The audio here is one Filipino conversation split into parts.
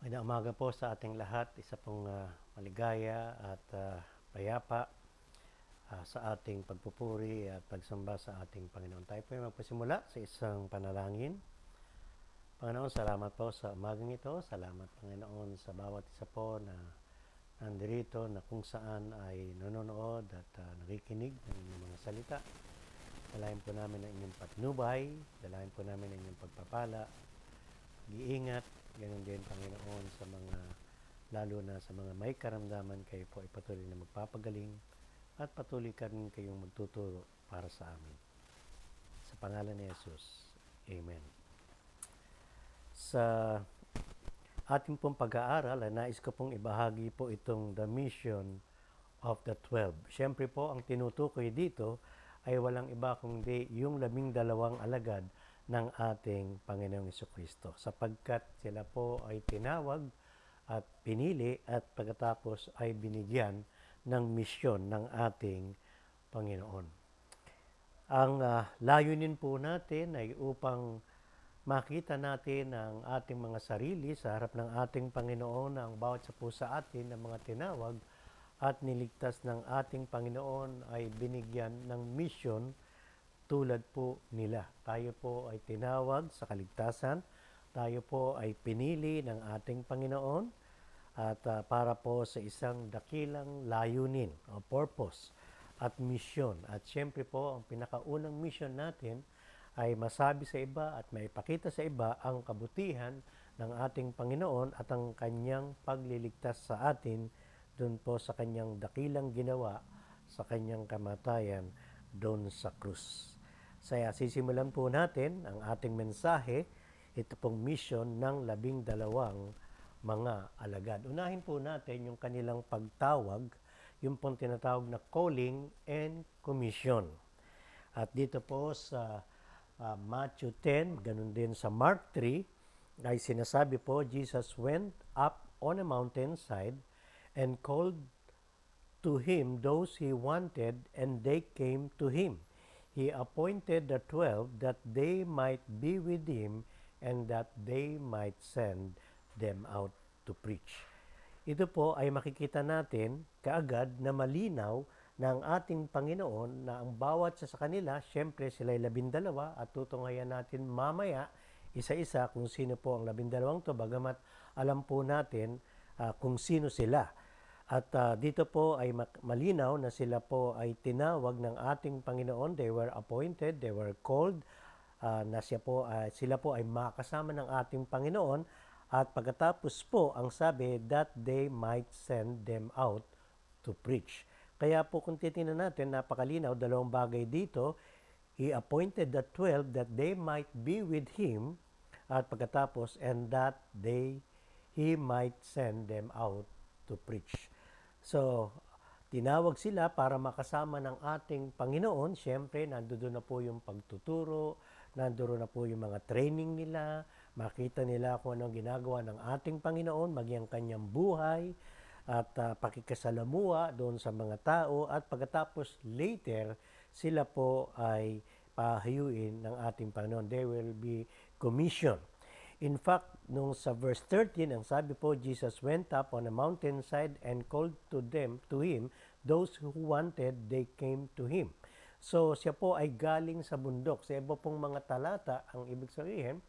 Magandang umaga po sa ating lahat. Isa pong maligaya at payapa sa ating pagpupuri at pagsamba sa ating Panginoon. Tayo po ay magpasimula sa isang panalangin. Panginoon, salamat po sa umagang ito. Salamat, Panginoon, sa bawat isa po na nandirito na kung saan ay nanonood at nakikinig ng inyong mga salita. Dalayan po namin ang inyong patnubay. Dalayan po namin ang inyong pagpapala. Giingat, ganun din Panginoon sa mga, lalo na sa mga may karamdaman, kayo po ay patuloy na magpapagaling at patuloy ka rin kayong magtuturo para sa amin. Sa pangalan ni Jesus, Amen. Sa ating pong pag-aaral, nais ko pong ibahagi po itong The Mission of the 12. Siyempre po, ang tinutukoy dito ay walang iba kundi yung 12 alagad ng ating Panginoong Jesucristo, sapagkat sila po ay tinawag at pinili at pagkatapos ay binigyan ng misyon ng ating Panginoon. Ang layunin po natin ay upang makita natin ang ating mga sarili sa harap ng ating Panginoon na ang bawat sa po sa atin ng mga tinawag at niligtas ng ating Panginoon ay binigyan ng misyon tulad po nila. Tayo po ay tinawag sa kaligtasan. Tayo po ay pinili ng ating Panginoon at para po sa isang dakilang layunin o purpose at misyon. At siyempre po, ang pinakaunang misyon natin ay masabi sa iba at maipakita sa iba ang kabutihan ng ating Panginoon at ang kanyang pagliligtas sa atin doon po sa kanyang dakilang ginawa sa kanyang kamatayan doon sa krus. Kaya sisimulan po natin ang ating mensahe, ito pong mission ng 12 mga alagad. Unahin po natin yung kanilang pagtawag, yung pong tinatawag na calling and commission. At dito po sa Matthew 10, ganun din sa Mark 3, ay sinasabi po, Jesus went up on a mountainside and called to him those he wanted, and they came to him. He appointed the 12 that they might be with him and that they might send them out to preach. Ito po ay makikita natin kaagad na malinaw ng ating Panginoon na ang bawat sa kanila, syempre sila ay 12 at tutunghayan natin mamaya isa-isa kung sino po ang 12 to, bagamat alam po natin kung sino sila. At dito po ay malinaw na sila po ay tinawag ng ating Panginoon. They were appointed, they were called, na sila po ay makasama ng ating Panginoon. At pagkatapos po, ang sabi, that they might send them out to preach. Kaya po kung titingnan natin, napakalinaw, dalawang bagay dito. He appointed the 12 that they might be with him, at pagkatapos, and that he might send them out to preach. So, tinawag sila para makasama ng ating Panginoon. Siyempre, nandoon na po yung pagtuturo, nandoon na po yung mga training nila, makita nila kung anong ginagawa ng ating Panginoon, maging kanyang buhay, at pakikasalamuha doon sa mga tao. At pagkatapos later, sila po ay pahayuin ng ating Panginoon. They will be commissioned. In fact, nung sa verse 13, ang sabi po, Jesus went up on a mountainside and called to him, those who wanted, they came to him. So, siya po ay galing sa bundok. Sa iba pong mga talata, ang ibig sabihin,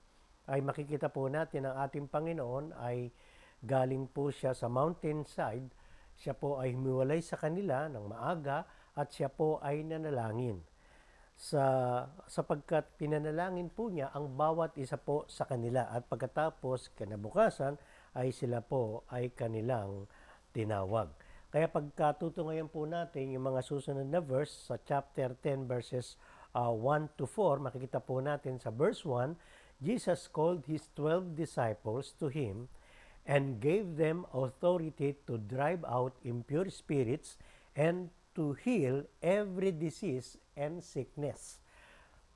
ay makikita po natin ang ating Panginoon ay galing po siya sa mountainside. Siya po ay humiwalay sa kanila ng maaga at siya po ay nanalangin. Sapagkat pinanalangin po niya ang bawat isa po sa kanila at pagkatapos kinabukasan ay sila po ay kanilang tinawag. Kaya pagkatutungayan po natin yung mga susunod na verse sa chapter 10 verses 1 to 4, makikita po natin sa verse 1, Jesus called his 12 disciples to him and gave them authority to drive out impure spirits and to heal every disease and sickness.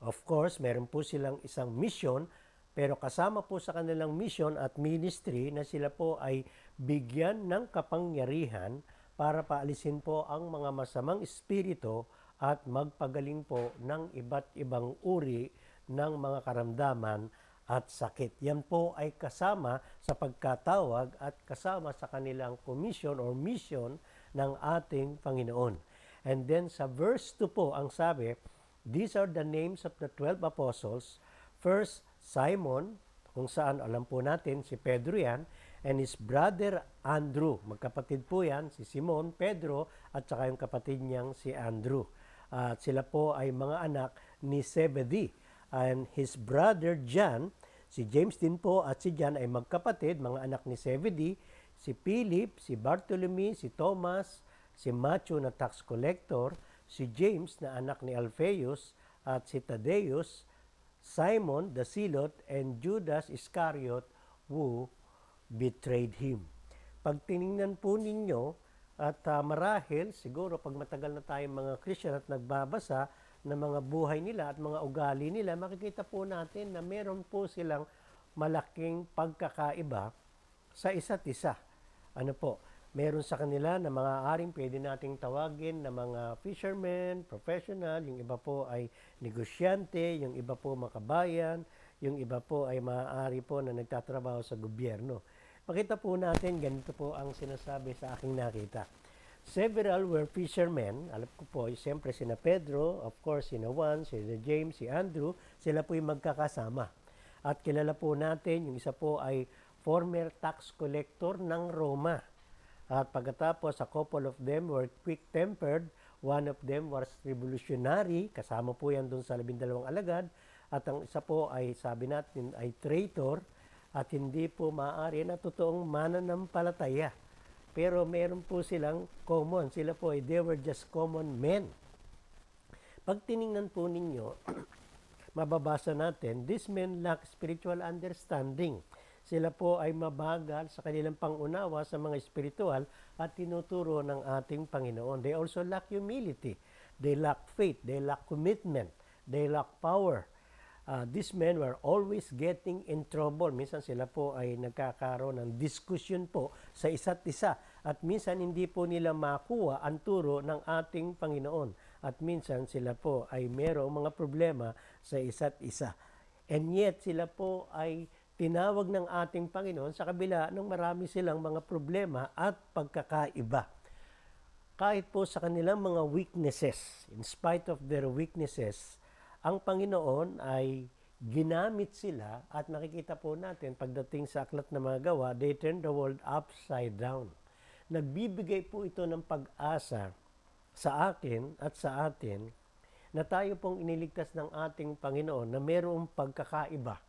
Of course, meron po silang isang mission, pero kasama po sa kanilang mission at ministry na sila po ay bigyan ng kapangyarihan para paalisin po ang mga masamang espiritu at magpagaling po ng iba't ibang uri ng mga karamdaman at sakit. Yan po ay kasama sa pagkatawag at kasama sa kanilang commission or mission ng ating Panginoon. And then sa verse 2 po, ang sabi, these are the names of the 12 apostles. First, Simon, kung saan alam po natin si Pedro yan, and his brother Andrew. Magkapatid po yan, si Simon, Pedro, at saka yung kapatid niyang si Andrew. At sila po ay mga anak ni Zebedee. And his brother John, si James din po at si John ay magkapatid, mga anak ni Zebedee, si Philip, si Bartholomew, si Thomas, si Matthew na tax collector, si James na anak ni Alphaeus, at si Thaddeus, Simon the Zealot, and Judas Iscariot who betrayed him. Pag tiningnan po ninyo, at marahil, siguro pag matagal na tayong mga Christian at nagbabasa ng mga buhay nila at mga ugali nila, makikita po natin na meron po silang malaking pagkakaiba sa isa't isa. Ano po, meron sa kanila na mga aring pwede nating tawagin na mga fishermen, professional, yung iba po ay negosyante, yung iba po makabayan, yung iba po ay maaari po na nagtatrabaho sa gobyerno. Makita po natin, ganito po ang sinasabi sa aking nakita. Several were fishermen. Alam ko po, siyempre sina Pedro, of course, sina Juan, sina James, si Andrew, sila po yung magkakasama. At kilala po natin, yung isa po ay former tax collector ng Roma. At pagkatapos, a couple of them were quick-tempered. One of them was revolutionary. Kasama po yan dun sa 12 alagad. At ang isa po ay, sabi natin, ay traitor. At hindi po maaari na totoong mananampalataya. Pero meron po silang common. Sila po ay, they were just common men. Pag tiningnan po ninyo, mababasa natin, these men lack spiritual understanding. Sila po ay mabagal sa kanilang pangunawa sa mga espiritual at tinuturo ng ating Panginoon. They also lack humility. They lack faith. They lack commitment. They lack power. These men were always getting in trouble. Minsan sila po ay nagkakaroon ng diskusyon po sa isa't isa. At minsan hindi po nila makuha ang turo ng ating Panginoon. At minsan sila po ay mayroong mga problema sa isa't isa. And yet sila po ay tinawag ng ating Panginoon sa kabila ng marami silang mga problema at pagkakaiba. Kahit po sa kanilang mga weaknesses, in spite of their weaknesses, ang Panginoon ay ginamit sila at nakikita po natin pagdating sa aklat ng mga gawa, they turned the world upside down. Nagbibigay po ito ng pag-asa sa akin at sa atin na tayo pong iniligtas ng ating Panginoon na mayroong pagkakaiba.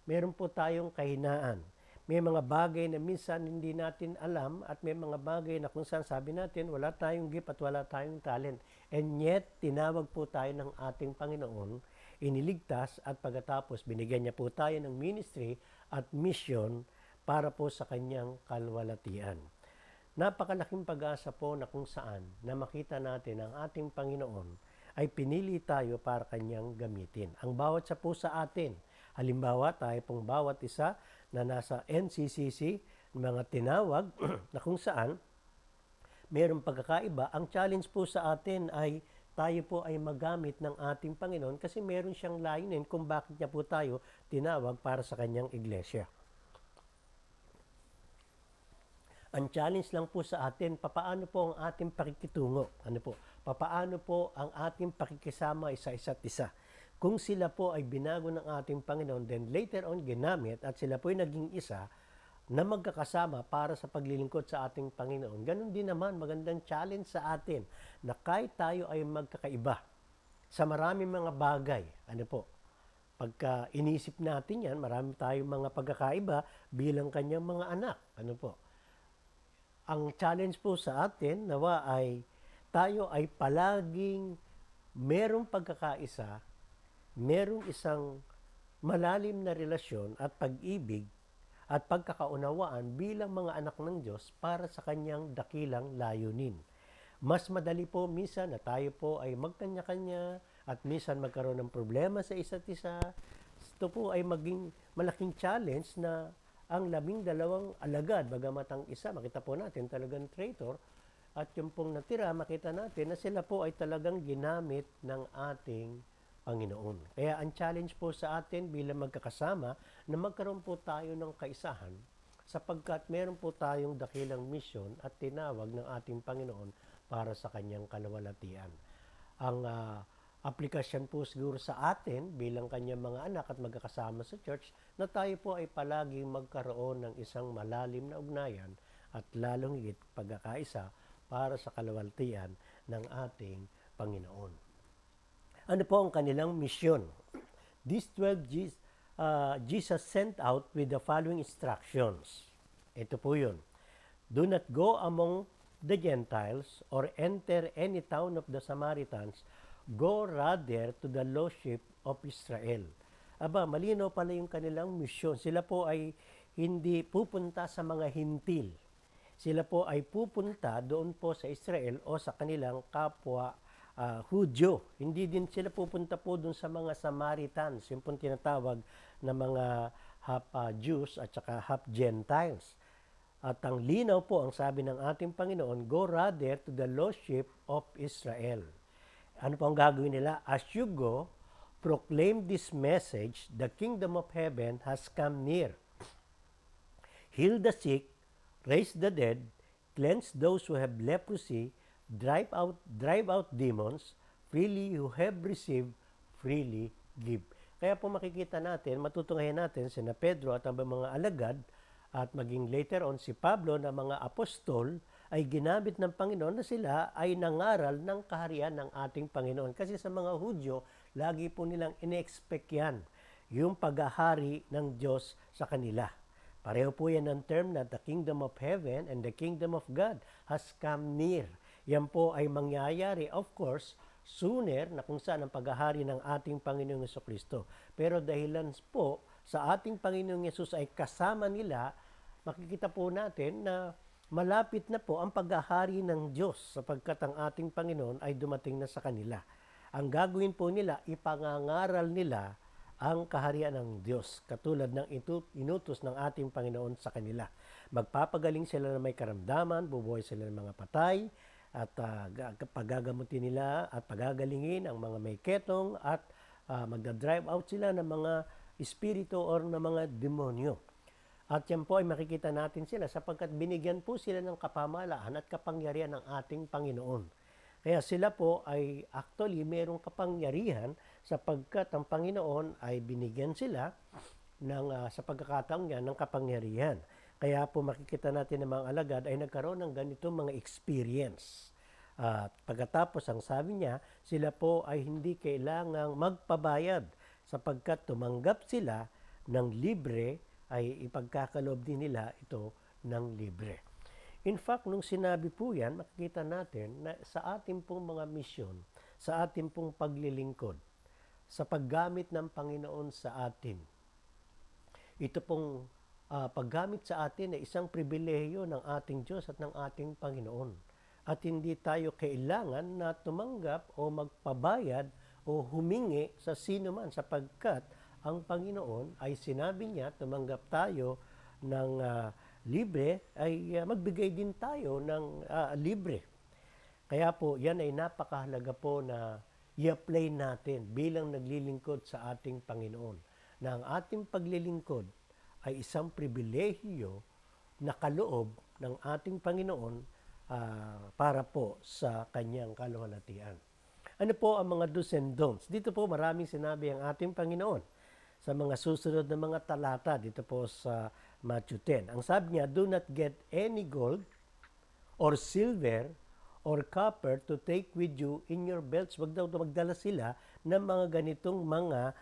Meron po tayong kahinaan. May mga bagay na minsan hindi natin alam at may mga bagay na kung saan sabi natin wala tayong gift at wala tayong talent. And yet, tinawag po tayo ng ating Panginoon, iniligtas at pagkatapos binigyan niya po tayo ng ministry at mission para po sa kanyang kalwalatian. Napakalaking pag-asa po na kung saan na makita natin ang ating Panginoon ay pinili tayo para kanyang gamitin. Ang bawat sa po sa atin, halimbawa tayo pong bawat isa na nasa NCCC, mga tinawag na kung saan mayroong pagkakaiba. Ang challenge po sa atin ay tayo po ay magamit ng ating Panginoon kasi meron siyang layunin kung bakit niya po tayo tinawag para sa kanyang iglesia. Ang challenge lang po sa atin, papaano po ang ating pakikitungo? Ano po? Papaano po ang ating pakikisama sa isa't isa? Kung sila po ay binago ng ating Panginoon, then later on ginamit at sila po ay naging isa na magkakasama para sa paglilingkod sa ating Panginoon. Ganon din naman, magandang challenge sa atin na kahit tayo ay magkakaiba sa maraming mga bagay. Ano po? Pagka inisip natin yan, marami tayong mga pagkakaiba bilang kanyang mga anak. Ano po? Ang challenge po sa atin, nawa ay tayo ay palaging merong pagkakaisa, merong isang malalim na relasyon at pag-ibig at pagkakaunawaan bilang mga anak ng Diyos para sa kanyang dakilang layunin. Mas madali po minsan na tayo po ay magkanya-kanya at minsan magkaroon ng problema sa isa't isa. Ito po ay maging malaking challenge na ang 12 alagad, bagamat ang isa, makita po natin talagang traitor, at yung pong natira, makita natin na sila po ay talagang ginamit ng ating Panginoon. Kaya ang challenge po sa atin bilang magkakasama na magkaroon po tayo ng kaisahan sapagkat meron po tayong dakilang misyon at tinawag ng ating Panginoon para sa kanyang kalwalatian. Ang aplikasyon po siguro sa atin bilang kanyang mga anak at magkakasama sa church na tayo po ay palaging magkaroon ng isang malalim na ugnayan at lalong higit pagkakaisa para sa kalwalatian ng ating Panginoon. Ano po ang kanilang misyon? These 12 Jesus sent out with the following instructions. Ito po yun. Do not go among the Gentiles or enter any town of the Samaritans. Go rather to the lost sheep of Israel. Aba, malinaw pala yung kanilang misyon. Sila po ay hindi pupunta sa mga hintil. Sila po ay pupunta doon po sa Israel o sa kanilang kapwa Hudyo. Hindi din sila pupunta po doon sa mga Samaritans, yung pong tinatawag na mga half Jews at saka half Gentiles. At ang linaw po, ang sabi ng ating Panginoon, go rather to the lost sheep of Israel. Ano po ang gagawin nila? As you go, proclaim this message, the kingdom of heaven has come near. Heal the sick, raise the dead, cleanse those who have leprosy, drive out demons, freely you have received, freely give. Kaya po makikita natin, matutunghayan natin sina Pedro at ang mga alagad at maging later on si Pablo na mga apostol ay ginamit ng Panginoon na sila ay nangaral ng kaharian ng ating Panginoon. Kasi sa mga Hudyo, lagi po nilang ine-expect yan, yung paghahari ng Diyos sa kanila. Pareho po yan ang term na the kingdom of heaven and the kingdom of God has come near. Yan po ay mangyayari, of course, sooner na kung saan ang paghahari ng ating Panginoong Jesucristo. Pero dahilan po sa ating Panginoong Yesus ay kasama nila, makikita po natin na malapit na po ang paghahari ng Diyos sapagkat ang ating Panginoon ay dumating na sa kanila. Ang gagawin po nila, ipangangaral nila ang kaharian ng Diyos, katulad ng inutos ng ating Panginoon sa kanila. Magpapagaling sila ng may karamdaman, bubuhay sila ng mga patay, at pagagamutin nila at pagagalingin ang mga may ketong at magda-drive out sila ng mga espiritu or ng mga demonyo. At yan po ay makikita natin sila sapagkat binigyan po sila ng kapamahalaan at kapangyarihan ng ating Panginoon. Kaya sila po ay actually mayroong kapangyarihan sapagkat ang Panginoon ay binigyan sila ng, sa pagkakataong yan ng kapangyarihan. Kaya po makikita natin ng mga alagad ay nagkaroon ng ganitong mga experience. At pagkatapos ang sabi niya, sila po ay hindi kailangang magpabayad sapagkat tumanggap sila ng libre ay ipagkakaloob din nila ito ng libre. In fact, nung sinabi po yan, makikita natin na sa ating pong mga misyon, sa ating pong paglilingkod, sa paggamit ng Panginoon sa atin, ito pong paggamit sa atin ay isang pribilehiyo ng ating Diyos at ng ating Panginoon. At hindi tayo kailangan na tumanggap o magpabayad o humingi sa sino man sapagkat ang Panginoon ay sinabi niya tumanggap tayo ng libre ay magbigay din tayo ng libre. Kaya po yan ay napakahalaga po na i-apply natin bilang naglilingkod sa ating Panginoon na ang ating paglilingkod ay isang pribilehiyo na kaloob ng ating Panginoon para po sa kanyang kaluwalhatian. Ano po ang mga do's and don'ts? Dito po maraming sinabi ang ating Panginoon sa mga susunod na mga talata dito po sa Matthew 10. Ang sabi niya, do not get any gold or silver or copper to take with you in your belts. Wag daw magdala sila ng mga ganitong mga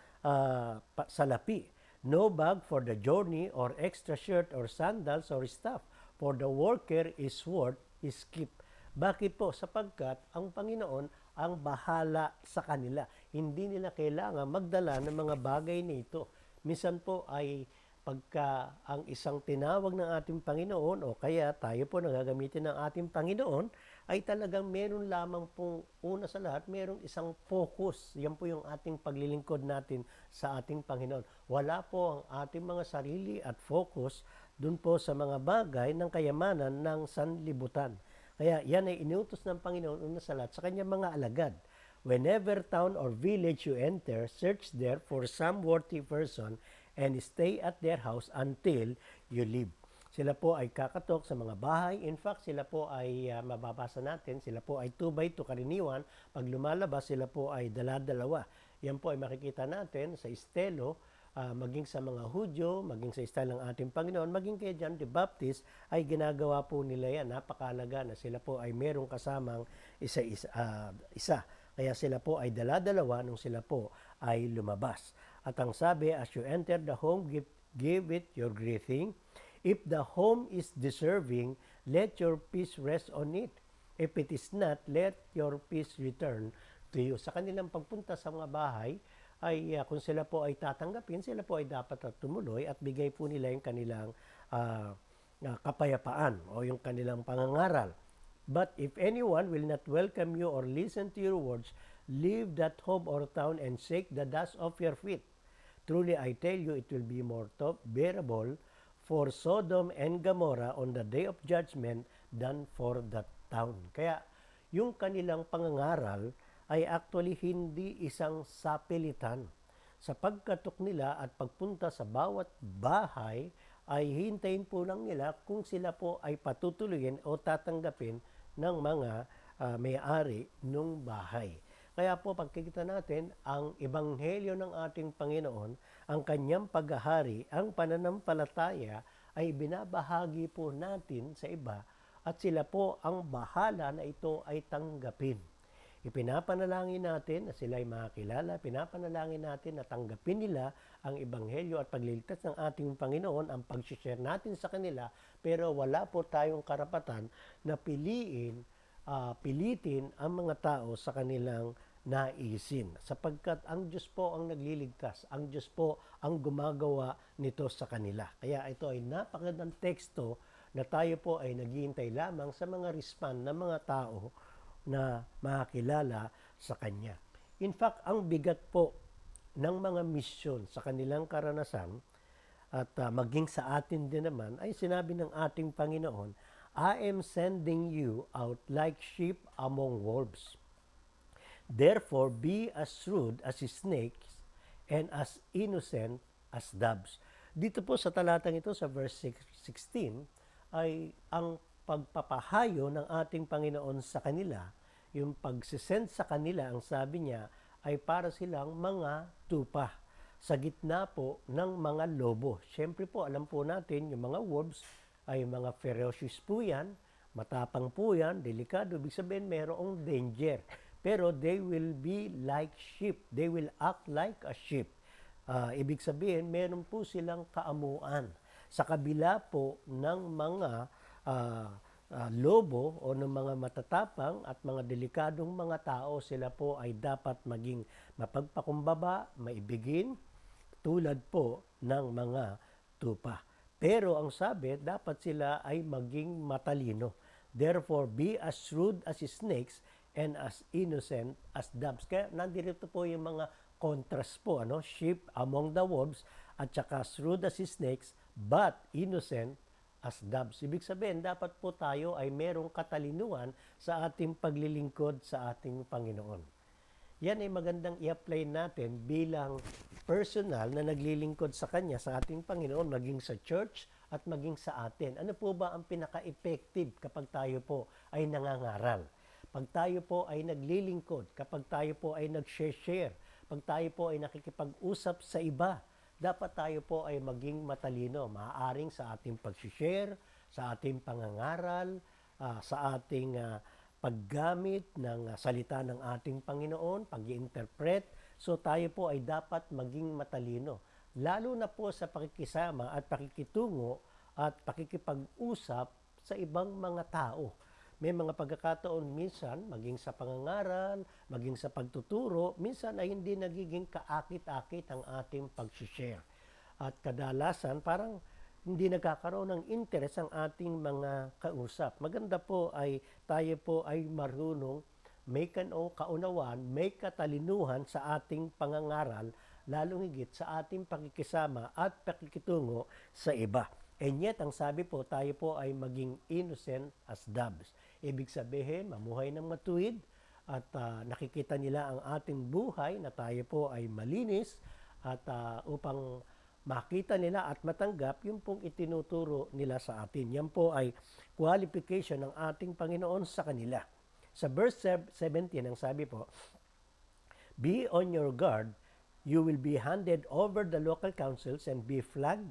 salapi. No bag for the journey or extra shirt or sandals or staff, for the worker is worth his keep. Bakit po? Sapagkat ang Panginoon ang bahala sa kanila. Hindi nila kailangan magdala ng mga bagay nito. Minsan po ay pagka ang isang tinawag ng ating Panginoon o kaya tayo po nagagamitin ng ating Panginoon ay talagang meron lamang pong una sa lahat, merong isang focus. Yan po yung ating paglilingkod natin sa ating Panginoon. Wala po ang ating mga sarili at focus dun po sa mga bagay ng kayamanan ng sanlibutan. Kaya yan ay inutos ng Panginoon una sa lahat sa kanyang mga alagad. Whenever town or village you enter, search there for some worthy person and stay at their house until you leave. Sila po ay kakatok sa mga bahay. In fact, sila po ay mababasa natin, sila po ay 2x2 karaniwan. Pag lumalabas, sila po ay dala-dalawa. Yan po ay makikita natin sa estelo, maging sa mga Hudyo, maging sa estilo ng ating Panginoon, maging kay John the Baptist, ay ginagawa po nila yan. Napakalaga na sila po ay merong kasamang isa. Kaya sila po ay dala-dalawa nung sila po ay lumabas. At ang sabi, as you enter the home, give it your greeting. If the home is deserving, let your peace rest on it. If it is not, let your peace return to you. Sa kanilang pagpunta sa mga bahay, ay kung sila po ay tatanggapin, sila po ay dapat tumuloy at bigay po nila yung kanilang kapayapaan o yung kanilang pangangaral. But if anyone will not welcome you or listen to your words, leave that home or town and shake the dust off your feet. Truly I tell you, it will be more bearable for Sodom and Gomorrah on the day of judgment than for that town. Kaya yung kanilang pangangaral ay actually hindi isang sapilitan. Sa pagkatok nila at pagpunta sa bawat bahay, ay hintayin po lang nila kung sila po ay patutuloyin o tatanggapin ng mga may-ari ng bahay. Kaya po pagkikita natin, ang ebanghelyo ng ating Panginoon, ang kanyang paghahari, ang pananampalataya ay binabahagi po natin sa iba at sila po ang bahala na ito ay tanggapin. Ipinapanalangin natin na sila ay makakilala, pinapanalangin natin na tanggapin nila ang ebanghelyo at pagliligtas ng ating Panginoon, ang pag-share natin sa kanila, pero wala po tayong karapatan na pilitin ang mga tao sa kanilang naisin. Sapagkat ang Diyos po ang nagliligtas, ang Diyos po ang gumagawa nito sa kanila. Kaya ito ay napakagandang teksto na tayo po ay naghihintay lamang sa mga respond ng mga tao na makakilala sa Kanya. In fact, ang bigat po ng mga misyon sa kanilang karanasan at maging sa atin din naman ay sinabi ng ating Panginoon, I am sending you out like sheep among wolves. Therefore, be as shrewd as snakes and as innocent as doves. Dito po sa talatang ito, sa verse 16, ay ang pagpapahayo ng ating Panginoon sa kanila, yung pagsisend sa kanila, ang sabi niya, ay para silang mga tupa sa gitna po ng mga lobo. Siyempre po, alam po natin, yung mga wolves ay mga ferocious po yan, matapang po yan, delikado, ibig sabihin mayroong danger. Pero they will be like sheep. They will act like a sheep. Ibig sabihin, meron po silang kaamuan. Sa kabila po ng mga lobo o ng mga matatapang at mga delikadong mga tao, sila po ay dapat maging mapagpakumbaba, maibigin, tulad po ng mga tupa. Pero ang sabi, dapat sila ay maging matalino. Therefore, be as shrewd as snakes and as innocent as doves. Kaya nandito po yung mga contrast po, sheep among the wolves at saka shrewd as snakes but innocent as doves. Ibig sabihin, dapat po tayo ay merong katalinuhan sa ating paglilingkod sa ating Panginoon. Yan ay magandang i-apply natin bilang personal na naglilingkod sa Kanya, sa ating Panginoon, maging sa church at maging sa atin. Ano po ba ang pinaka-effective kapag tayo po ay nangangaral? Pag tayo po ay naglilingkod, kapag tayo po ay nag-share, pag tayo po ay nakikipag-usap sa iba, dapat tayo po ay maging matalino, maaaring sa ating pag-share, sa ating pangangaral, sa ating paggamit ng salita ng ating Panginoon, pag-i-interpret. So tayo po ay dapat maging matalino. Lalo na po sa pakikisama at pakikitungo at pakikipag-usap sa ibang mga tao. May mga pagkakataon minsan, maging sa pangangaral, maging sa pagtuturo, minsan ay hindi nagiging kaakit-akit ang ating pag-share. At kadalasan, parang hindi nagkakaroon ng interest ang ating mga kausap. Maganda po ay tayo po ay marunong may kaunawaan, may katalinuhan sa ating pangangaral, lalong higit sa ating pakikisama at pakikitungo sa iba. And yet, ang sabi po, tayo po ay maging innocent as doves. Ibig sabihin, mamuhay ng matuwid, at nakikita nila ang ating buhay na tayo po ay malinis at upang makita nila at matanggap yung pong itinuturo nila sa atin. Yan po ay qualification ng ating Panginoon sa kanila. Sa verse 17, ang sabi po, "Be on your guard, you will be handed over the local councils and be flogged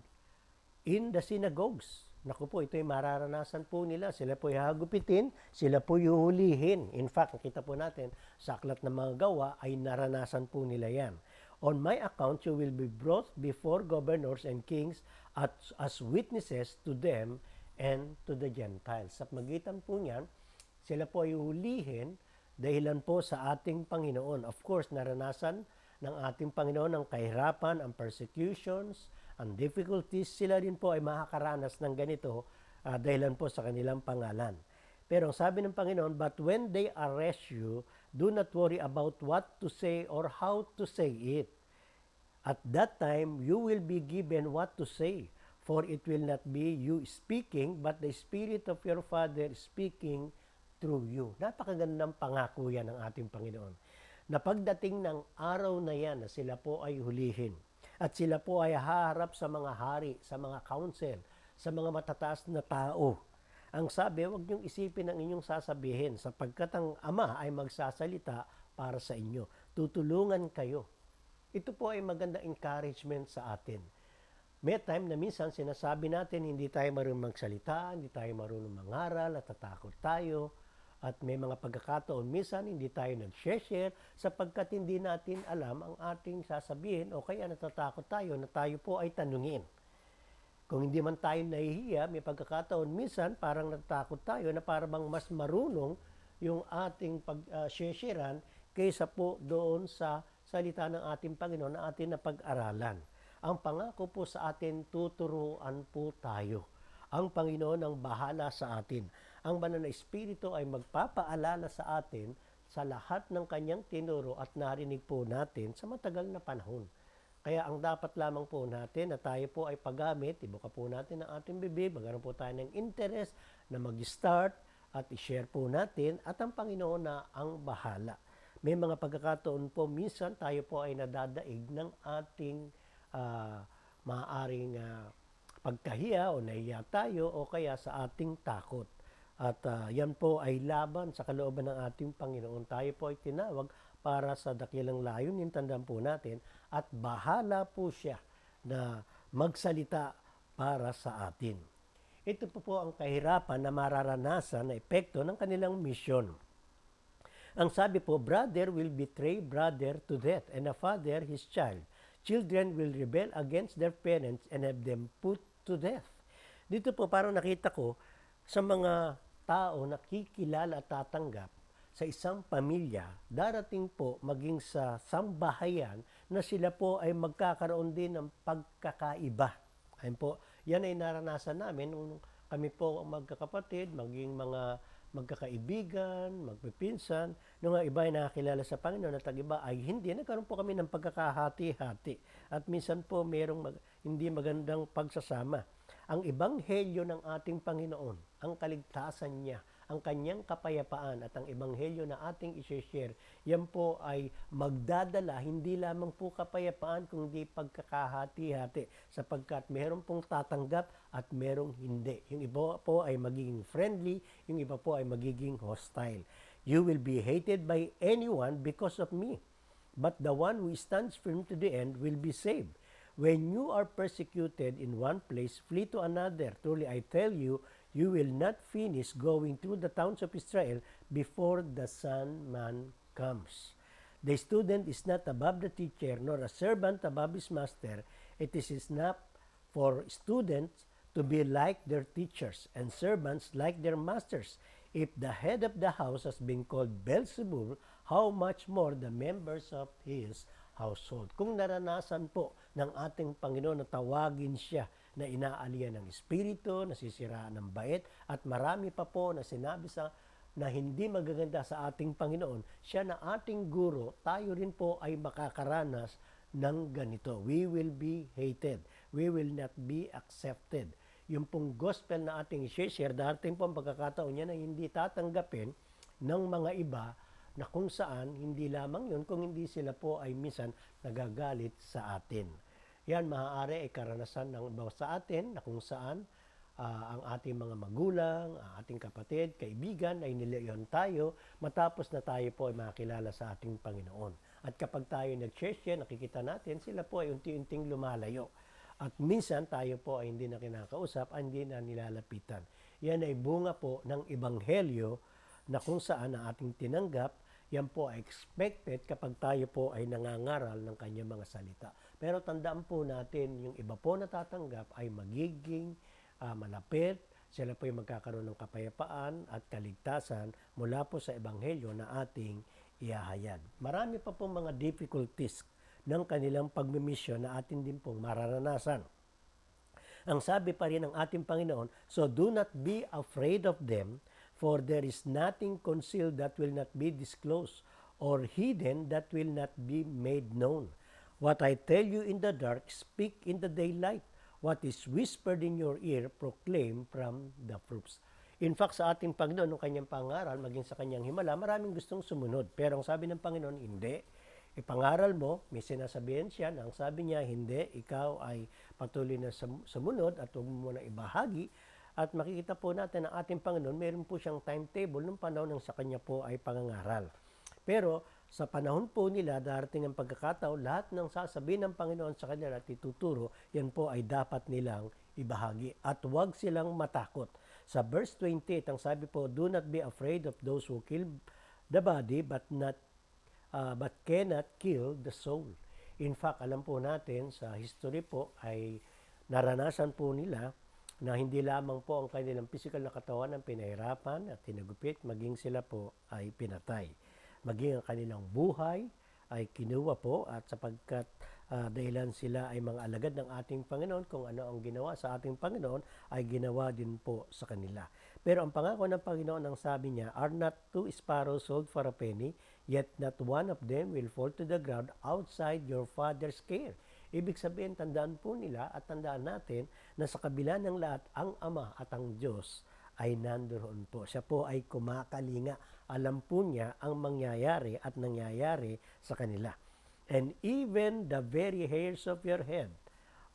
in the synagogues." Naku po, ito yung mararanasan po nila. Sila po hagupitin, sila po yuhulihin. In fact, nakita po natin sa aklat ng mga gawa ay naranasan po nila yan. "On my account, you will be brought before governors and kings as witnesses to them and to the Gentiles." Sa magitan po niyan, sila po ay hulihin dahilan po sa ating Panginoon. Of course, naranasan ng ating Panginoon ang kahirapan, ang persecutions, ang difficulties. Sila din po ay makakaranas ng ganito dahilan po sa kanilang pangalan. Pero ang sabi ng Panginoon, "But when they arrest you, do not worry about what to say or how to say it. At that time, you will be given what to say. For it will not be you speaking, but the Spirit of your Father speaking through you." Napakagandang pangako yan ng ating Panginoon. Na pagdating ng araw na yan na sila po ay hulihin at sila po ay haharap sa mga hari, sa mga council, sa mga matataas na tao. Ang sabi, huwag niyong isipin ang inyong sasabihin sapagkat ang Ama ay magsasalita para sa inyo. Tutulungan kayo. Ito po ay magandang encouragement sa atin. May time na minsan sinasabi natin hindi tayo marunong magsalita, hindi tayo marunong mangaral, at natatakot tayo. At may mga pagkakataon, minsan hindi tayo nag-share sapagkat hindi natin alam ang ating sasabihin o kaya natatakot tayo na tayo po ay tanungin. Kung hindi man tayo nahihiya, may pagkakataon, minsan parang natatakot tayo na parang mas marunong yung ating pag-sharean kaysa po doon sa salita ng ating Panginoon na atin na pag-aralan. Ang pangako po sa atin, tuturuan po tayo. Ang Panginoon ang bahala sa atin. Ang banal na Espiritu ay magpapaalala sa atin sa lahat ng kanyang tinuro at narinig po natin sa matagal na panahon. Kaya ang dapat lamang po natin na tayo po ay paggamit, ibuka po natin ang ating bibig, magkaroon po tayo ng interest na mag-start at i-share po natin at ang Panginoon na ang bahala. May mga pagkakataon po, minsan tayo po ay nadadaig ng ating maaaring pagkahiya o nahiya tayo o kaya sa ating takot. At yan po ay laban sa kalooban ng ating Panginoon. Tayo po ay tinawag para sa dakilang layunin, tandaan po natin, at bahala po siya na magsalita para sa atin. Ito po ang kahirapan na mararanasan na epekto ng kanilang misyon. Ang sabi po, "Brother will betray brother to death, and a father his child. Children will rebel against their parents and have them put to death." Dito po parang nakita ko sa mga tao na kikilala at tatanggap sa isang pamilya, darating po maging sa sambahayan na sila po ay magkakaroon din ng pagkakaiba. Ayun po, yan ay naranasan namin nung kami po magkakapatid, maging mga magkakaibigan, magpipinsan, nung iba ay nakakilala sa Panginoon at ang iba ay hindi, nagkaroon po kami ng pagkakahati-hati. At minsan po mayroong hindi magandang pagsasama. Ang ebanghelyo ng ating Panginoon, ang kaligtasan niya, ang kanyang kapayapaan at ang ebanghelyo na ating i-share, yan po ay magdadala hindi lamang po kapayapaan kundi pagkakahati-hati sapagkat meron pong tatanggap at merong hindi. Yung iba po ay magiging friendly, yung iba po ay magiging hostile. "You will be hated by anyone because of me, but the one who stands firm to the end will be saved. When you are persecuted in one place, flee to another. Truly I tell you, you will not finish going through the towns of Israel before the Son Man comes. The student is not above the teacher, nor a servant above his master. It is enough for students to be like their teachers, and servants like their masters. If the head of the house has been called Beelzebul, how much more the members of his household." Kung naranasan po ng ating Panginoon na tawagin siya na inaalian ng Espiritu, nasisiraan ng bait, at marami pa po na sinabi na hindi magaganda sa ating Panginoon, siya na ating guro, tayo rin po ay makakaranas ng ganito. We will be hated. We will not be accepted. Yung pong gospel na ating i-share, dating po ang pagkakataon niya na hindi tatanggapin ng mga iba na kung saan hindi lamang yun, kung hindi sila po ay minsan nagagalit sa atin. Yan maaari ay karanasan ng iba sa atin na kung saan ang ating mga magulang, ang ating kapatid, kaibigan ay nilayon tayo matapos na tayo po ay makilala sa ating Panginoon. At kapag tayo nag-share, nakikita natin sila po ay unti-unting lumalayo. At minsan tayo po ay hindi na kinakausap, hindi na nilalapitan. Yan ay bunga po ng Ebanghelyo na kung saan ang ating tinanggap, yan po ay expected kapag tayo po ay nangangaral ng kanyang mga salita. Pero tandaan po natin, yung iba po natatanggap ay magiging malapit, sila po ay magkakaroon ng kapayapaan at kaligtasan mula po sa Ebanghelyo na ating ihahayag. Marami pa po mga difficulties ng kanilang pagmimisyon na atin din pong mararanasan. Ang sabi pa rin ng ating Panginoon, so do not be afraid of them, for there is nothing concealed that will not be disclosed, or hidden that will not be made known. What I tell you in the dark, speak in the daylight. What is whispered in your ear, proclaim from the roofs. In fact, sa ating Panginoon, ng kanyang pangaral, maging sa kanyang himala, maraming gustong sumunod. Pero ang sabi ng Panginoon, hindi. Ipangaral mo, may sinasabihin siya, na ang sabi niya, hindi, ikaw ay patuloy na sumunod at huwag mo na ibahagi. At makikita po natin ang ating Panginoon, meron po siyang timetable ng panahon ng sa kanya po ay pangangaral. Pero sa panahon po nila, darating ang pagkakataon, lahat ng sasabihin ng Panginoon sa kanila at ituturo, yan po ay dapat nilang ibahagi. At huwag silang matakot. Sa verse 28, ang sabi po, do not be afraid of those who kill the body but cannot kill the soul. In fact, alam po natin sa history po ay naranasan po nila na hindi lamang po ang kanilang physical na katawan ang pinahirapan at tinagupit, maging sila po ay pinatay. Maging ang kanilang buhay ay kinuha po at sapagkat dahilan sila ay mga alagad ng ating Panginoon, kung ano ang ginawa sa ating Panginoon ay ginawa din po sa kanila. Pero ang pangako ng Panginoon, ang sabi niya, are not 2 sparrows sold for a penny, yet not one of them will fall to the ground outside your Father's care. Ibig sabihin, tandaan po nila at tandaan natin na sa kabila ng lahat, ang Ama at ang Diyos ay nandoon po. Siya po ay kumakalinga. Alam po niya ang mangyayari at nangyayari sa kanila. And even the very hairs of your head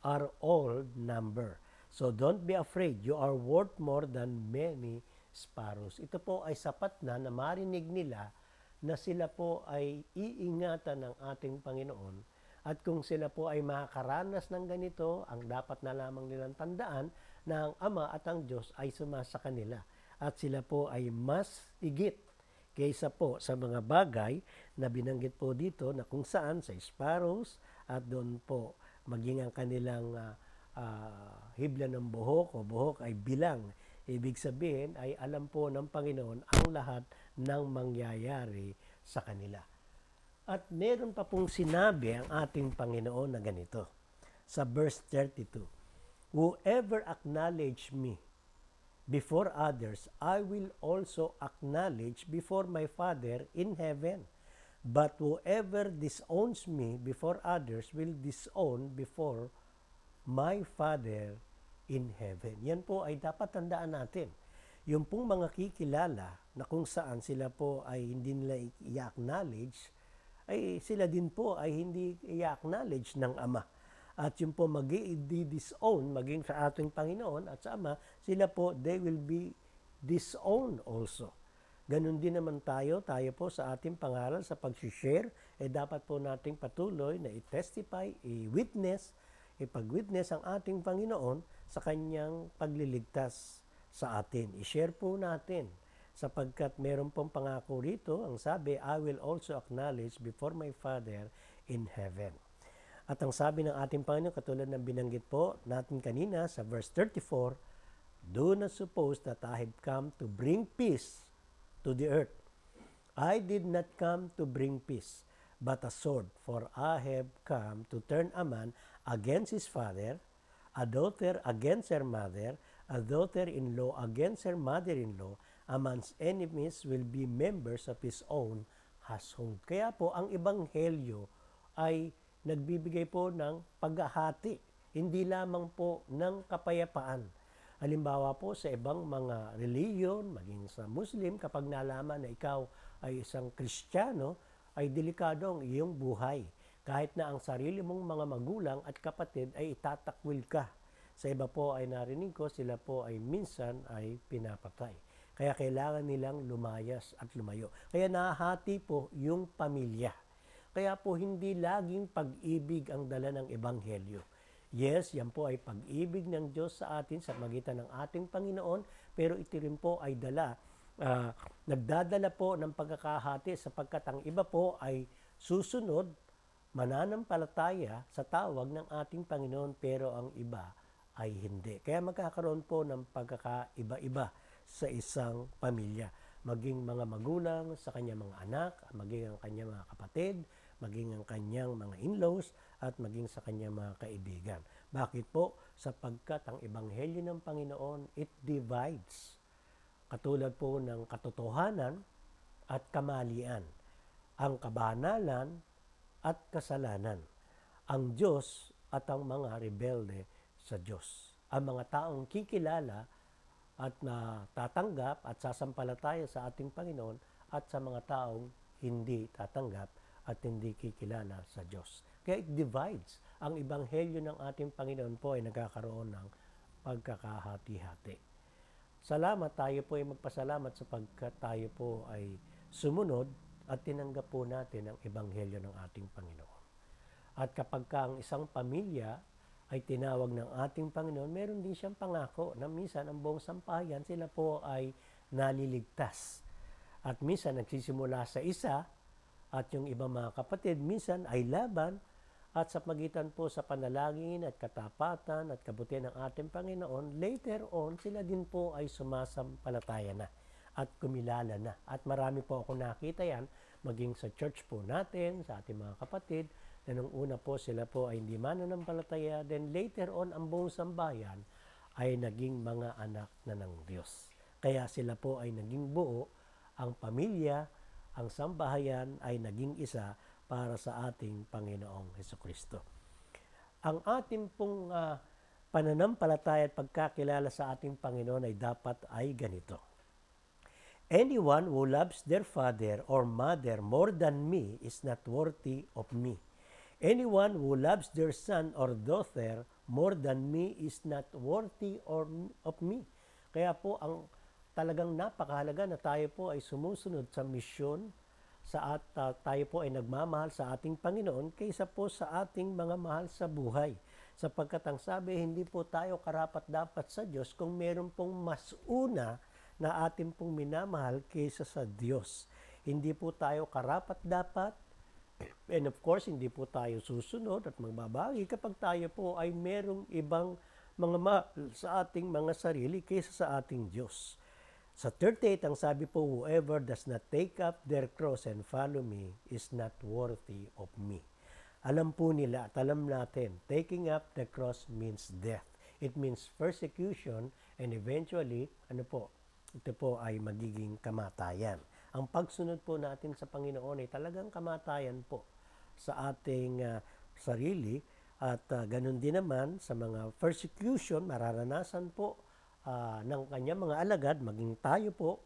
are all numbered. So don't be afraid. You are worth more than many sparrows. Ito po ay sapat na marinig nila na sila po ay iingatan ng ating Panginoon. At kung sila po ay makakaranas ng ganito, ang dapat na lamang nilang tandaan na ang Ama at ang Diyos ay sumasa kanila. At sila po ay mas higit kaysa po sa mga bagay na binanggit po dito na kung saan sa sparrows at doon po maging ang kanilang hibla ng buhok o buhok ay bilang. Ibig sabihin ay alam po ng Panginoon ang lahat ng mangyayari sa kanila. At meron pa pong sinabi ang ating Panginoon na ganito. Sa verse 32, whoever acknowledge me before others, I will also acknowledge before my Father in heaven. But whoever disowns me before others will disown before my Father in heaven. Yan po ay dapat tandaan natin. Yung pong mga kikilala na kung saan sila po ay hindi nila i-acknowledge, ay sila din po ay hindi i-acknowledge ng Ama. At yung po mag-i-disown, maging sa ating Panginoon at sa Ama, sila po, they will be disowned also. Ganun din naman tayo po sa ating pangaral sa pag-share, dapat po nating patuloy na i-testify, i-witness, ipag-witness ang ating Panginoon sa kanyang pagliligtas sa atin. I-share po natin sapagkat meron pong pangako rito, ang sabi, I will also acknowledge before my Father in heaven. At ang sabi ng ating Panginoon, katulad ng binanggit po natin kanina sa verse 34, do not suppose that I have come to bring peace to the earth. I did not come to bring peace, but a sword, for I have come to turn a man against his father, a daughter against her mother, a daughter-in-law against her mother-in-law. A man's enemies will be members of his own household. Kaya po, ang Ebanghelyo ay nagbibigay po ng paghahati, hindi lamang po ng kapayapaan. Halimbawa po sa ibang mga reliyon, maging sa Muslim, kapag nalaman na ikaw ay isang Kristiyano, ay delikado ang iyong buhay. Kahit na ang sarili mong mga magulang at kapatid ay itatakwil ka. Sa iba po ay narinig ko, sila po ay minsan ay pinapatay. Kaya kailangan nilang lumayas at lumayo. Kaya nahati po yung pamilya. Kaya po hindi laging pag-ibig ang dala ng Ebanghelyo. Yes, yan po ay pag-ibig ng Diyos sa atin sa magitan ng ating Panginoon, pero ito rin po ay nagdadala po ng pagkakahati sapagkat ang iba po ay susunod, mananampalataya sa tawag ng ating Panginoon, pero ang iba ay hindi. Kaya magkakaroon po ng pagkakaiba-iba sa isang pamilya. Maging mga magulang sa kanyang mga anak, maging ang kanyang mga kapatid, maging ang kanyang mga in-laws, at maging sa kanyang mga kaibigan. Bakit po? Sapagkat ang Ebanghelyo ng Panginoon, it divides. Katulad po ng katotohanan at kamalian, ang kabanalan at kasalanan, ang Diyos at ang mga rebelde sa Diyos. Ang mga taong kikilala at natatanggap at sasampalataya sa ating Panginoon, at sa mga taong hindi tatanggap at hindi kikilala sa Diyos. Kaya it divides. Ang Ebanghelyo ng ating Panginoon po ay nagkakaroon ng pagkakahati-hati. Salamat, tayo po ay magpasalamat sapagkat tayo po ay sumunod at tinanggap po natin ang Ebanghelyo ng ating Panginoon. At kapag ang isang pamilya ay tinawag ng ating Panginoon, meron din siyang pangako na minsan ang buong sampayan sila po ay naliligtas. At minsan nagsisimula sa isa, at yung ibang mga kapatid minsan ay laban, at sa pagitan po sa panalangin at katapatan at kabutihan ng ating Panginoon, later on sila din po ay sumasampalataya na at kumilala na. At marami po ako nakita yan, maging sa church po natin, sa ating mga kapatid, na nung una po sila po ay hindi mananampalataya, then later on ang buong sambayan ay naging mga anak na ng Diyos. Kaya sila po ay naging buo, ang pamilya, ang sambahayan ay naging isa para sa ating Panginoong Hesukristo. Ang ating pong pananampalataya at pagkakilala sa ating Panginoon ay dapat ay ganito. Anyone who loves their father or mother more than me is not worthy of me. Anyone who loves their son or daughter more than me is not worthy of me. Kaya po ang talagang napakahalaga na tayo po ay sumusunod sa misyon, tayo po ay nagmamahal sa ating Panginoon kaysa po sa ating mga mahal sa buhay. Sapagkat ang sabi, hindi po tayo karapat-dapat sa Diyos kung meron pong mas una na ating pong minamahal kaysa sa Diyos. Hindi po tayo karapat-dapat, and of course, hindi po tayo susunod at magbabagi kapag tayo po ay merong ibang mga mahal sa ating mga sarili kaysa sa ating Diyos. Sa 38, ang sabi po, whoever does not take up their cross and follow me is not worthy of me. Alam po nila at alam natin, taking up the cross means death. It means persecution, and eventually, ito po ay magiging kamatayan. Ang pagsunod po natin sa Panginoon ay talagang kamatayan po sa ating sarili, at ganun din naman sa mga persecution, mararanasan po ng kanyang mga alagad, maging tayo po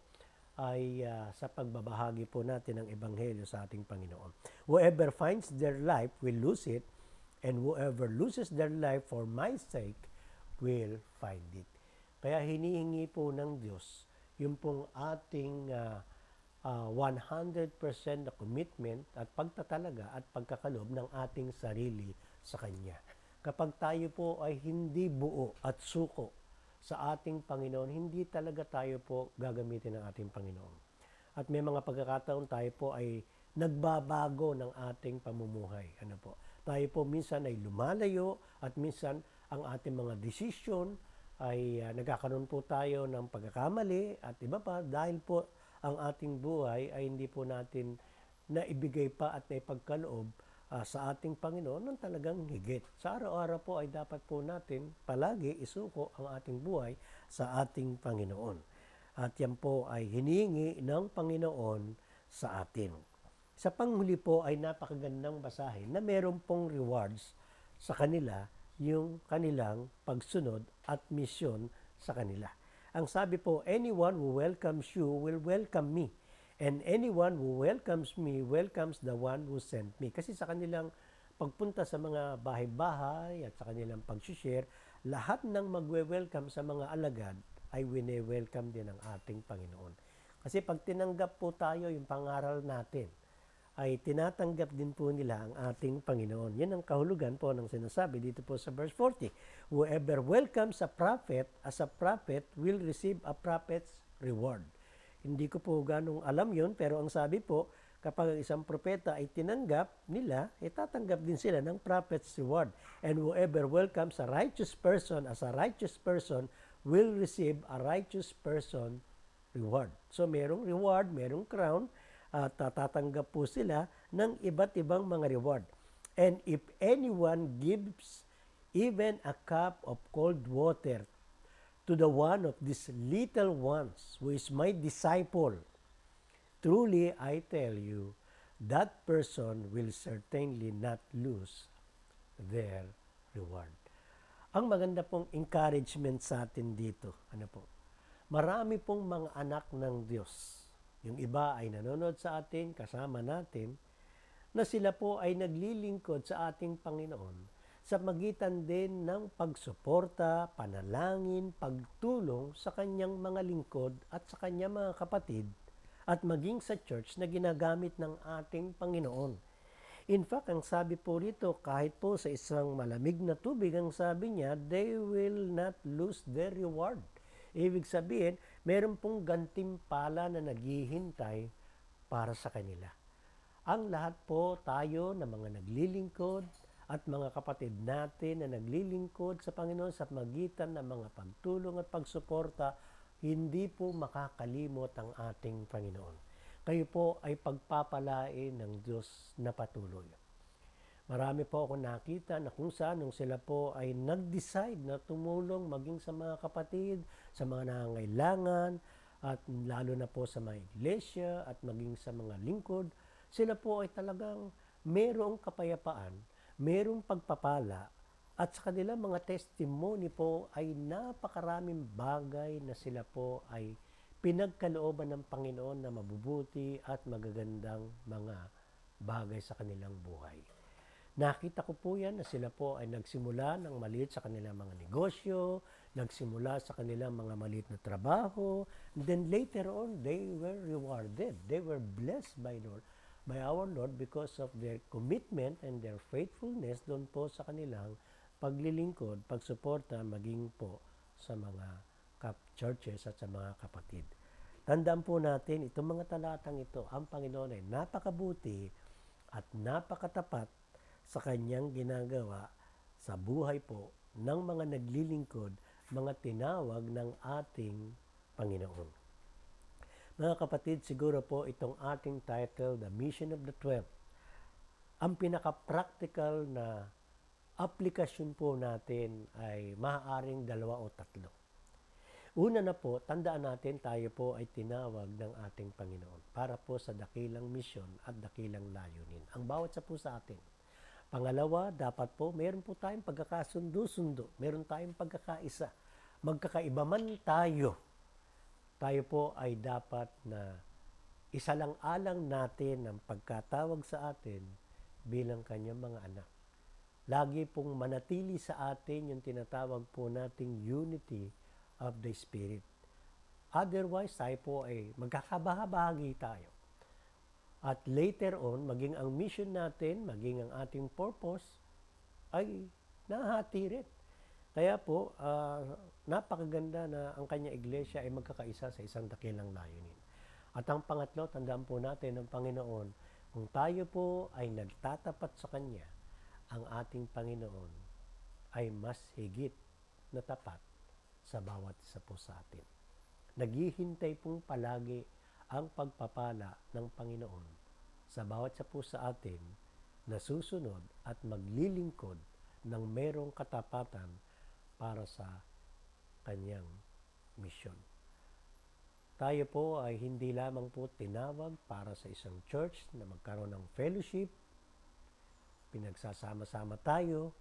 ay sa pagbabahagi po natin ng Ebanghelyo sa ating Panginoon. Whoever finds their life will lose it, and whoever loses their life for my sake will find it. Kaya hinihingi po ng Diyos yung pong ating 100% na commitment at pagtatalaga at pagkakalob ng ating sarili sa Kanya. Kapag tayo po ay hindi buo at suko sa ating Panginoon, hindi talaga tayo po gagamitin ng ating Panginoon. At may mga pagkakataon tayo po ay nagbabago ng ating pamumuhay. Tayo po minsan ay lumalayo, at minsan ang ating mga desisyon ay nagkakaroon po tayo ng pagkakamali at iba pa, dahil po ang ating buhay ay hindi po natin naibigay pa at naipagkaloob sa ating Panginoon ng talagang higit. Sa araw-araw po ay dapat po natin palagi isuko ang ating buhay sa ating Panginoon. At yan po ay hinihingi ng Panginoon sa atin. Sa panghuli po ay napakagandang basahin na meron pong rewards sa kanila, yung kanilang pagsunod at misyon sa kanila. Ang sabi po, anyone who welcomes you will welcome me. And anyone who welcomes me welcomes the one who sent me. Kasi sa kanilang pagpunta sa mga bahay-bahay at sa kanilang pag-share, lahat ng magwe-welcome sa mga alagad ay wine-welcome din ng ating Panginoon. Kasi pag tinanggap po tayo yung pangaral natin, ay tinatanggap din po nila ang ating Panginoon. Yan ang kahulugan po ng sinasabi dito po sa verse 40. Whoever welcomes a prophet as a prophet will receive a prophet's reward. Hindi ko po ganong alam yon, pero ang sabi po, kapag ang isang propeta ay tinanggap nila, tatanggap din sila ng prophet's reward. And whoever welcomes a righteous person as a righteous person will receive a righteous person reward. So merong reward, merong crown, at tatanggap po sila ng iba't ibang mga reward. And if anyone gives even a cup of cold water to the one of these little ones who is my disciple, truly I tell you, that person will certainly not lose their reward. Ang maganda pong encouragement sa atin dito, ano po? Marami pong mga anak ng Diyos. Yung iba ay nanonood sa atin, kasama natin, na sila po ay naglilingkod sa ating Panginoon sa magitan din ng pagsuporta, panalangin, pagtulong sa kanyang mga lingkod at sa kanyang mga kapatid at maging sa church na ginagamit ng ating Panginoon. In fact, ang sabi po rito, kahit po sa isang malamig na tubig, ang sabi niya, they will not lose their reward. Ibig sabihin, meron pong gantimpala na naghihintay para sa kanila. Ang lahat po tayo na mga naglilingkod at mga kapatid natin na naglilingkod sa Panginoon sa magitan ng mga pagtulong at pagsuporta, hindi po makakalimot ang ating Panginoon. Kayo po ay pagpapalain ng Diyos na patuloy. Marami po ako nakita na kung saan nung sila po ay nag-decide na tumulong maging sa mga kapatid, sa mga nangangailangan, at lalo na po sa mga iglesia at maging sa mga lingkod, sila po ay talagang merong kapayapaan, merong pagpapala, at sa kanilang mga testimony po ay napakaraming bagay na sila po ay pinagkalooban ng Panginoon na mabubuti at magagandang mga bagay sa kanilang buhay. Nakita ko po yan na sila po ay nagsimula ng maliit sa kanilang mga negosyo, nagsimula sa kanilang mga maliit na trabaho, and then later on, they were rewarded. They were blessed by our Lord because of their commitment and their faithfulness doon po sa kanilang paglilingkod, pagsuporta, maging po sa mga churches at sa mga kapatid. Tandaan po natin, itong mga talatang ito, ang Panginoon ay napakabuti at napakatapat sa kanyang ginagawa sa buhay po ng mga naglilingkod, mga tinawag ng ating Panginoon. Mga kapatid, siguro po itong ating title, The Mission of the 12, ang pinaka-practical na aplikasyon po natin ay maaaring 2 o 3. Una na po, tandaan natin tayo po ay tinawag ng ating Panginoon para po sa dakilang misyon at dakilang layunin. Ang bawat sa po sa atin. Pangalawa, dapat po meron po tayong pagkakasundo-sundo. Meron tayong pagkakaisa. Magkakaiba man tayo, tayo po ay dapat na isalang-alang natin ang pagkatawag sa atin bilang kanyang mga anak. Lagi pong manatili sa atin yung tinatawag po nating unity of the Spirit. Otherwise, tayo po ay magkakabahabagi tayo. At later on, maging ang mission natin, maging ang ating purpose, ay nahati rin. Kaya po, napakaganda na ang kanya iglesia ay magkakaisa sa isang dakilang layunin. At ang pangatlo, tandaan po natin ng Panginoon, kung tayo po ay nagtatapat sa Kanya, ang ating Panginoon ay mas higit na tapat sa bawat isa po sa atin. Naghihintay pong palagi ang pagpapala ng Panginoon sa bawat isa po sa atin na susunod at maglilingkod ng merong katapatan para sa kanyang misyon. Tayo po ay hindi lamang po tinawag para sa isang church na magkaroon ng fellowship, pinagsasama-sama tayo,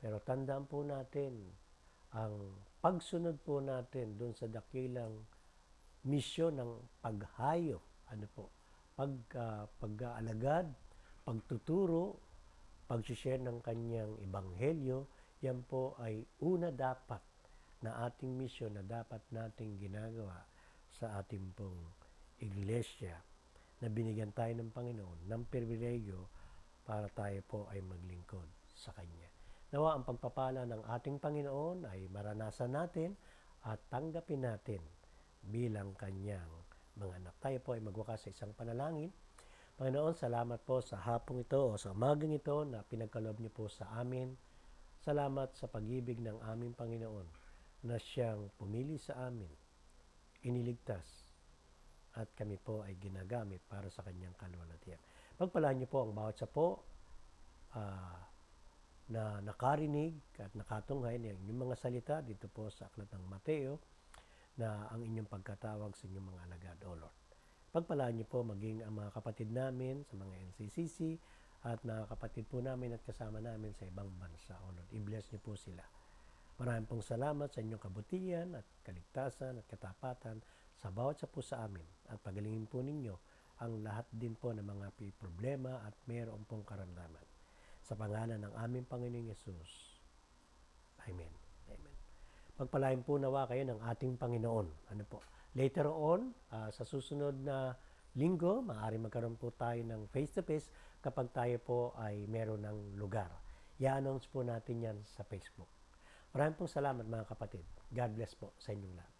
pero tandaan po natin ang pagsunod po natin doon sa dakilang misyon ng paghayo ano po, pag-aalagad, pagtuturo, pag-share ng kanyang ebanghelyo, yan po ay una dapat na ating misyon na dapat nating ginagawa sa ating pong iglesia na binigyan tayo ng Panginoon ng pribilegyo para tayo po ay maglingkod sa Kanya. Nawa ang pagpapala ng ating Panginoon ay maranasan natin at tanggapin natin bilang Kanyang mga anak. Tayo po ay magwakas sa isang panalangin. Panginoon, salamat po sa hapong ito o sa umagang ito na pinagkaloob niyo po sa amin. Salamat sa pag-ibig ng aming Panginoon na siyang pumili sa amin, iniligtas, at kami po ay ginagamit para sa kanyang kalwalhatian. Pagpalaan niyo po ang bawat sa po na nakarinig at nakatunghay ng inyong mga salita dito po sa Aklat ng Mateo na ang inyong pagkatawag sa inyong mga alagad, O Lord. Pagpalaan niyo po maging ang mga kapatid namin sa mga NCCC at mga kapatid po namin at kasama namin sa ibang bansa, O Lord. I-bless niyo po sila. Maraming pong salamat sa inyong kabutihan at kaligtasan at katapatan sa bawat sa po sa amin. At pagalingin po ninyo ang lahat din po ng mga problema at mayroon pong karamdaman. Sa pangalan ng aming Panginoong Yesus. Amen. Amen. Pagpalain po nawa kayo ng ating Panginoon. Ano po? Later on, sa susunod na linggo, maaari magkaroon po tayo ng face-to-face kapag tayo po ay meron ng lugar. I-announce po natin yan sa Facebook. Maraming pong salamat mga kapatid. God bless po sa inyong lahat.